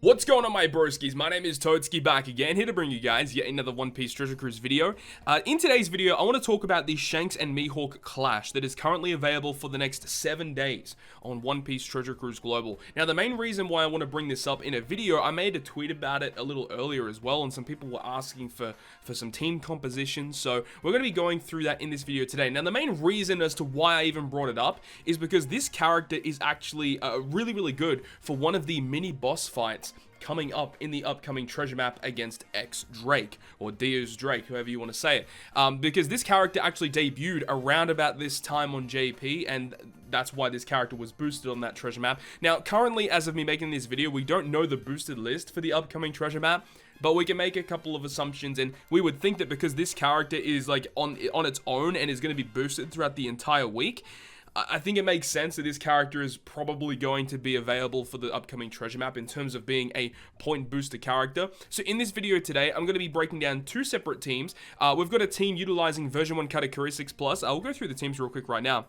What's going on, my broskies? My name is Toadskii, back again, here to bring you guys yet another One Piece Treasure Cruise video. In today's video, I want to talk about the Shanks and Mihawk clash that is currently available for the next 7 days on One Piece Treasure Cruise Global. Now, the main reason why I want to bring this up in a video, I made a tweet about it a little earlier as well, and some people were asking for some team composition, so we're going to be going through that in this video today. Now, the main reason as to why I even brought it up is because this character is actually really good for one of the mini boss fights coming up in the upcoming treasure map against X Drake, or Deus Drake, however you want to say it, because this character actually debuted around about this time on JP, and that's why this character was boosted on that treasure map. Now, currently, as of me making this video, we don't know the boosted list for the upcoming treasure map, but we can make a couple of assumptions, and we would think that because this character is like on its own and is going to be boosted throughout the entire week, I think it makes sense that this character is probably going to be available for the upcoming treasure map in terms of being a point booster character. So in this video today, I'm going to be breaking down two separate teams. We've got a team utilizing version 1 Katakuri 6+. I'll go through the teams real quick right now.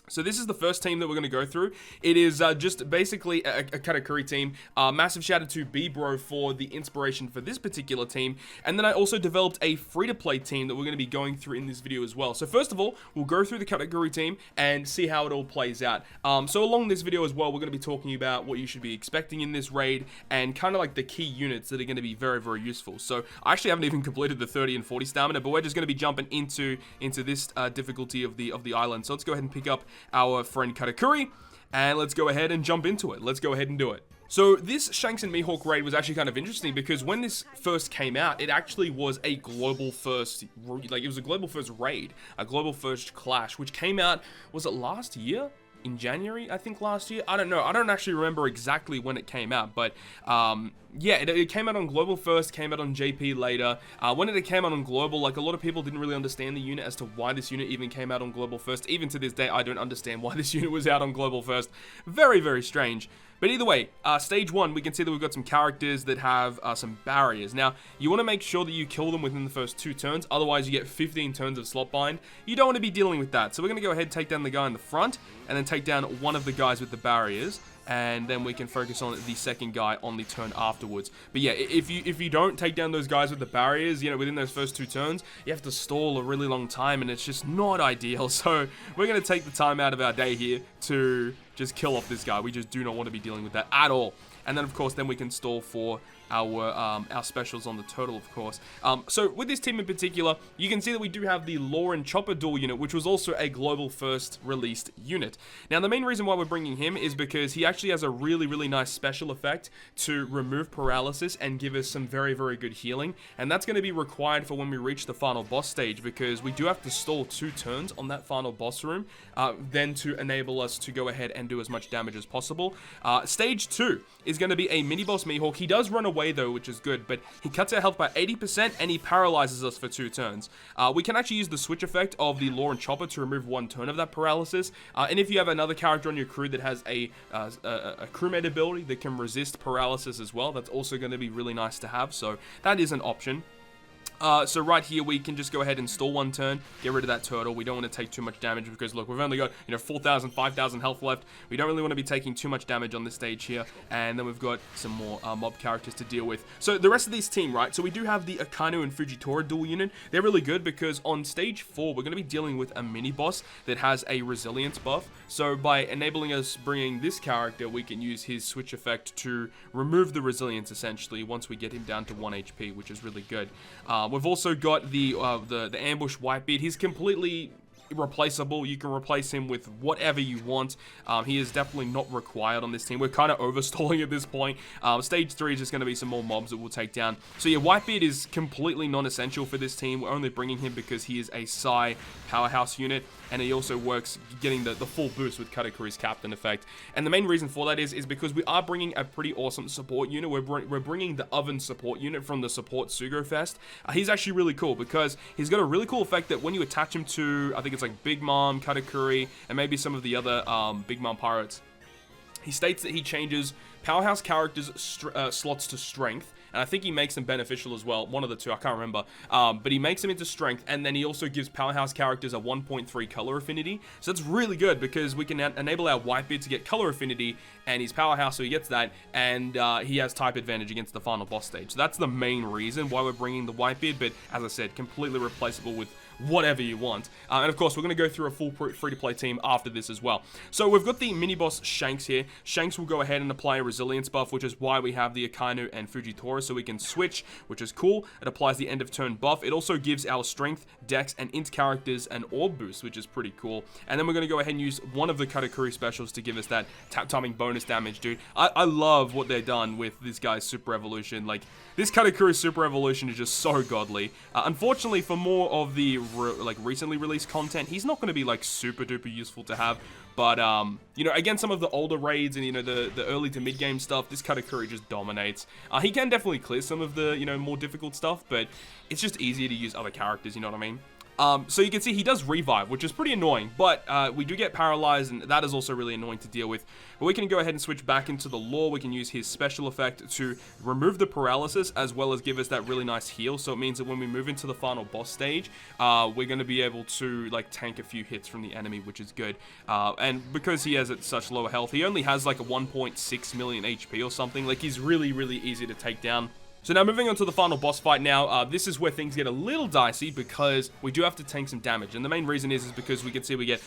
So this is the first team that we're going to go through. It is just basically a Katakuri team. Massive shout out to B-Bro for the inspiration for this particular team. And then I also developed a free-to-play team that we're going to be going through in this video as well. So first of all, we'll go through the Katakuri team and see how it all plays out. So along this video as well, we're going to be talking about what you should be expecting in this raid and kind of like the key units that are going to be very useful. So I actually haven't even completed the 30 and 40 stamina, but we're just going to be jumping into this difficulty of the island. So let's go ahead and pick up our friend Katakuri, and let's go ahead and jump into it. Let's go ahead and do it. So this Shanks and Mihawk raid was actually kind of interesting because when this first came out, it actually was a global first, like it was a global first raid, a global first clash, which came out, was it last year? In January, I think last year? I don't know. I don't actually remember exactly when it came out, but yeah, it came out on Global first, came out on JP later. When it came out on Global, like a lot of people didn't really understand the unit as to why this unit even came out on Global first. Even to this day, I don't understand why this unit was out on Global first. Very strange. But either way, stage 1, we can see that we've got some characters that have some barriers. Now, you want to make sure that you kill them within the first 2 turns, otherwise you get 15 turns of slot bind. You don't want to be dealing with that. So we're going to go ahead and take down the guy in the front, and then take down one of the guys with the barriers, and then we can focus on the second guy on the turn afterwards. But yeah, if you don't take down those guys with the barriers, you know, within those first 2 turns, you have to stall a really long time, and it's just not ideal. So we're going to take the time out of our day here to just kill off this guy. We just do not want to be dealing with that at all. And then, of course, then we can stall for our specials on the turtle, of course. So with this team in particular, you can see that we do have the Law and Chopper dual unit, which was also a global first released unit. Now, the main reason why we're bringing him is because he actually has a really nice special effect to remove paralysis and give us some very good healing. And that's going to be required for when we reach the final boss stage, because we do have to stall 2 turns on that final boss room, then to enable us to go ahead and do as much damage as possible. Stage 2 is going to be a mini boss Mihawk. He does run away though, which is good, but he cuts our health by 80% and he paralyzes us for 2 turns. We can actually use the switch effect of the Law and Chopper to remove 1 turn of that paralysis, and if you have another character on your crew that has a crewmate ability that can resist paralysis as well, that's also going to be really nice to have, so that is an option. So right here, we can just go ahead and stall 1 turn, get rid of that turtle. We don't want to take too much damage because, look, we've only got, 4,000, 5,000 health left. We don't really want to be taking too much damage on this stage here. And then we've got some more mob characters to deal with. So the rest of this team, right? So we do have the Akanu and Fujitora dual unit. They're really good because on stage 4, we're going to be dealing with a mini boss that has a resilience buff. So by enabling us bringing this character, we can use his switch effect to remove the resilience, essentially, once we get him down to 1 HP, which is really good. We've also got the ambush Whitebeard. He's completely replaceable. You can replace him with whatever you want. He is definitely not required on this team. We're kind of overstalling at this point. Stage 3 is just going to be some more mobs that we'll take down. So yeah, Whitebeard is completely non-essential for this team. We're only bringing him because he is a Psy powerhouse unit, and he also works getting the full boost with Katakuri's captain effect. And the main reason for that is because we are bringing a pretty awesome support unit. We're bringing the Oven support unit from the Support Sugo Fest. He's actually really cool because he's got a really cool effect that when you attach him to, I think it's like Big Mom, Katakuri, and maybe some of the other Big Mom pirates, he states that he changes powerhouse characters slots to strength, and I think he makes them beneficial as well. One of the two, I can't remember. But he makes them into strength, and then he also gives powerhouse characters a 1.3 color affinity. So that's really good because we can enable our Whitebeard to get color affinity, and he's powerhouse, so he gets that, and he has type advantage against the final boss stage. So that's the main reason why we're bringing the Whitebeard, but as I said, completely replaceable with whatever you want. And of course, we're going to go through a full free-to-play team after this as well. So we've got the mini-boss Shanks here. Shanks will go ahead and apply a resilience buff, which is why we have the Akainu and Fuji Torres, so we can switch, which is cool. It applies the end-of-turn buff. It also gives our strength, dex, and int characters an orb boost, which is pretty cool. And then we're going to go ahead and use one of the Katakuri specials to give us that tap timing bonus damage, dude. I love what they've done with this guy's Super Evolution. Like, this Katakuri Super Evolution is just so godly. Unfortunately, for more of the recently released content, he's not going to be like super duper useful to have. But you know, against some of the older raids and you know the early to mid game stuff, this Katakuri just dominates. He can definitely clear some of the more difficult stuff, but it's just easier to use other characters. You know what I mean? So you can see he does revive, which is pretty annoying, but we do get paralyzed, and that is also really annoying to deal with. But we can go ahead and switch back into the lore. We can use his special effect to remove the paralysis, as well as give us that really nice heal. So it means that when we move into the final boss stage, we're going to be able to like tank a few hits from the enemy, which is good. And because he has such low health, he only has like a 1.6 million HP or something. Like, he's really, really easy to take down. So now moving on to the final boss fight now, this is where things get a little dicey because we do have to tank some damage. And the main reason is because we can see we get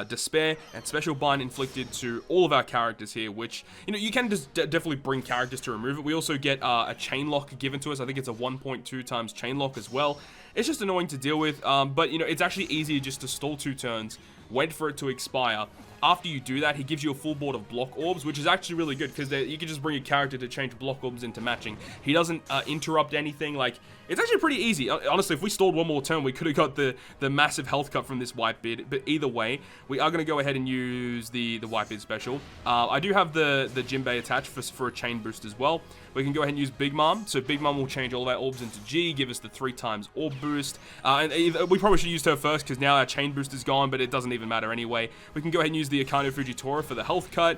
Despair and Special Bind inflicted to all of our characters here, which, you can just definitely bring characters to remove it. We also get a Chain Lock given to us. I think it's a 1.2 times Chain Lock as well. It's just annoying to deal with, but, it's actually easier just to stall 2 turns, wait for it to expire. After you do that, he gives you a full board of block orbs, which is actually really good because you can just bring a character to change block orbs into matching. He doesn't interrupt anything. Like, it's actually pretty easy. Honestly, if we stalled one more turn, we could have got the massive health cut from this Whitebeard. But either way, we are going to go ahead and use the Whitebeard special. I do have the Jinbei attached for a chain boost as well. We can go ahead and use Big Mom. So Big Mom will change all of our orbs into G, give us the 3 times orb boost. And we probably should have used her first because now our chain boost is gone, but it doesn't even matter anyway. We can go ahead and use the Akainu Fujitora for the health cut.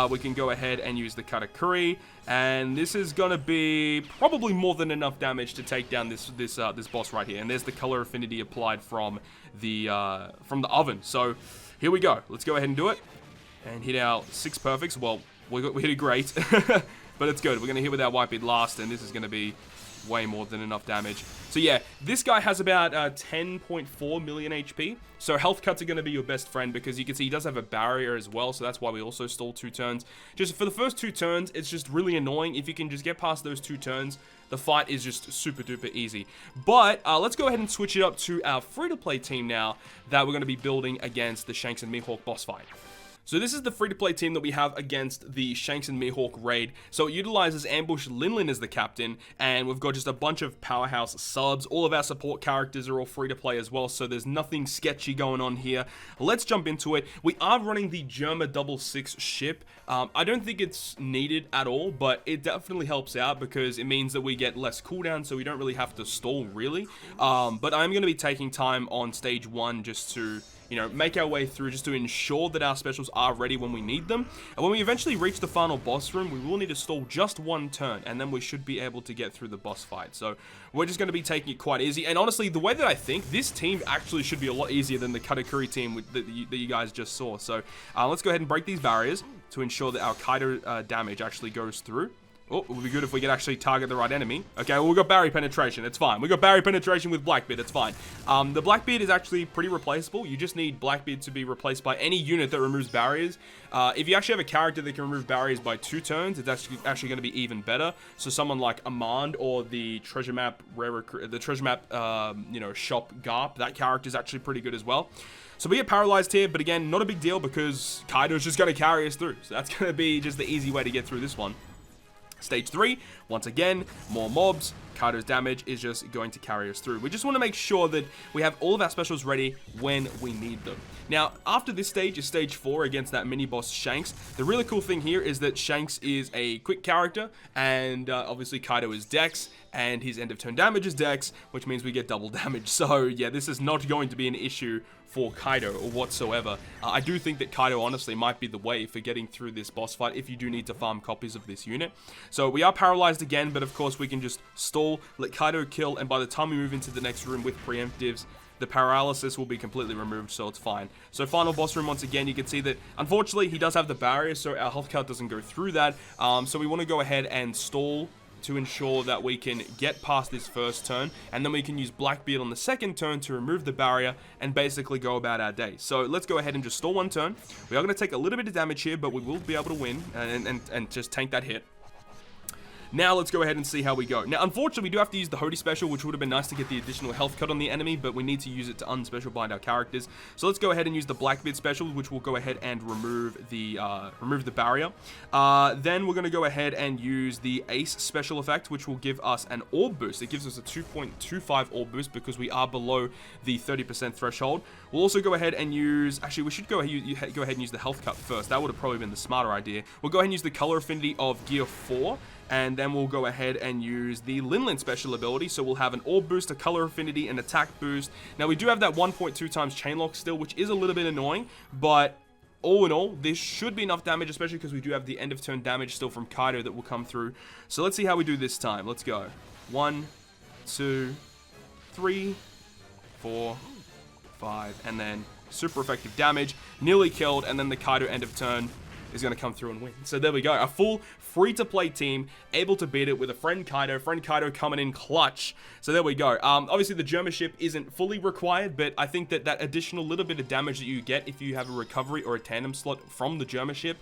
We can go ahead and use the Katakuri. And this is going to be probably more than enough damage to take down this boss right here. And there's the color affinity applied from the oven. So here we go. Let's go ahead and do it. And hit our 6 perfects. Well, we hit it great. But it's good. We're going to hit with our Whitebeard last, and this is going to be way more than enough damage. So yeah, this guy has about 10.4 million HP. So health cuts are going to be your best friend because you can see he does have a barrier as well. So that's why we also stall 2 turns. Just for the first 2 turns, it's just really annoying. If you can just get past those 2 turns, the fight is just super duper easy. But let's go ahead and switch it up to our free-to-play team now that we're going to be building against the Shanks and Mihawk boss fight. So this is the free-to-play team that we have against the Shanks and Mihawk raid. So it utilizes Ambush Linlin as the captain, and we've got just a bunch of powerhouse subs. All of our support characters are all free-to-play as well, so there's nothing sketchy going on here. Let's jump into it. We are running the Germa 66 ship. I don't think it's needed at all, but it definitely helps out because it means that we get less cooldown, so we don't really have to stall, really. But I'm going to be taking time on stage 1 just to make our way through, just to ensure that our specials are ready when we need them. And when we eventually reach the final boss room, we will need to stall just 1 turn, and then we should be able to get through the boss fight. So we're just going to be taking it quite easy. And honestly, the way that I think, this team actually should be a lot easier than the Katakuri team that you guys just saw. So let's go ahead and break these barriers to ensure that our Kaido damage actually goes through. Oh, it would be good if we could actually target the right enemy. Okay, well, we got Barrier Penetration. It's fine. We got Barrier Penetration with Blackbeard. It's fine. The Blackbeard is actually pretty replaceable. You just need Blackbeard to be replaced by any unit that removes barriers. If you actually have a character that can remove barriers by 2 turns, it's actually going to be even better. So someone like Amand or the Treasure Map Shop Garp, that character is actually pretty good as well. So we get paralyzed here, but again, not a big deal because Kaido's just going to carry us through. So that's going to be just the easy way to get through this one. Stage 3, once again, more mobs. Kaido's damage is just going to carry us through. We just want to make sure that we have all of our specials ready when we need them. Now, after this stage is stage 4 against that mini-boss Shanks. The really cool thing here is that Shanks is a quick character, and obviously Kaido is Dex, and his end-of-turn damage is Dex, which means we get double damage. So, yeah, this is not going to be an issue for Kaido or whatsoever. I do think that Kaido honestly might be the way for getting through this boss fight if you do need to farm copies of this unit. So we are paralyzed again, but of course we can just stall, let Kaido kill, and by the time we move into the next room with preemptives, the paralysis will be completely removed, so it's fine. So final boss room, once again, you can see that unfortunately he does have the barrier, so our health count doesn't go through that. So we want to go ahead and stall to ensure that we can get past this first turn, and then we can use Blackbeard on the second turn to remove the barrier and basically go about our day. So let's go ahead and just stall one turn. We are going to take a little bit of damage here, but we will be able to win and just tank that hit. Now let's go ahead and see how we go. Now, unfortunately, we do have to use the Hody special, which would have been nice to get the additional health cut on the enemy, but we need to use it to unspecial bind our characters. So let's go ahead and use the Blackbeard special, which will go ahead and remove the barrier. Then we're going to go ahead and use the Ace special effect, which will give us an orb boost. It gives us a 2.25 orb boost because we are below the 30% threshold. We'll also go ahead and use... Actually, we should go ahead and use the health cut first. That would have probably been the smarter idea. We'll go ahead and use the color affinity of Gear 4. And then we'll go ahead and use the Linlin special ability. So we'll have an orb boost, a color affinity, and attack boost. Now we do have that 1.2 times chainlock still, which is a little bit annoying. But all in all, this should be enough damage, especially because we do have the end of turn damage still from Kaido that will come through. So let's see how we do this time. Let's go. 1, 2, 3, 4, 5, and then super effective damage. Nearly killed, and then the Kaido end of turn is going to come through and win. So there we go. A full free-to-play team able to beat it with a friend Kaido coming in clutch. So there we go. Obviously, the Germa ship isn't fully required, but I think that that additional little bit of damage that you get if you have a recovery or a tandem slot from the Germa ship,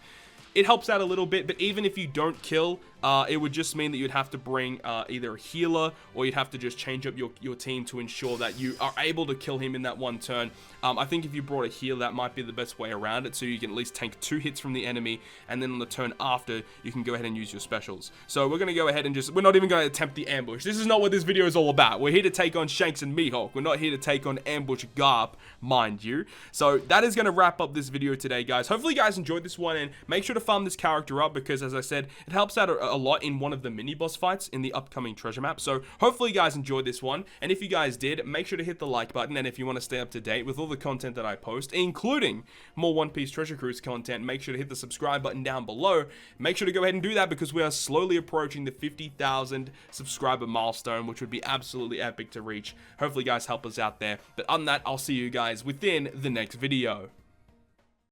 it helps out a little bit. But even if you don't kill, it would just mean that you'd have to bring either a healer or you'd have to just change up your team to ensure that you are able to kill him in that one turn. I think if you brought a healer, that might be the best way around it, so you can at least tank 2 hits from the enemy, and then on the turn after, you can go ahead and use your specials. So we're going to go ahead and we're not even going to attempt the ambush. This is not what this video is all about. We're here to take on Shanks and Mihawk. We're not here to take on Ambush Garp, mind you. So that is going to wrap up this video today, guys. Hopefully you guys enjoyed this one, and make sure to farm this character up because, as I said, it helps out a lot in one of the mini boss fights in the upcoming treasure map. So hopefully you guys enjoyed this one, and if you guys did, make sure to hit the like button. And if you want to stay up to date with all the content that I post, including more One Piece Treasure Cruise content, make sure to hit the subscribe button down below. Make sure to go ahead and do that because we are slowly approaching the 50,000 subscriber milestone, which would be absolutely epic to reach. Hopefully you guys help us out there. But other than that, I'll see you guys within the next video.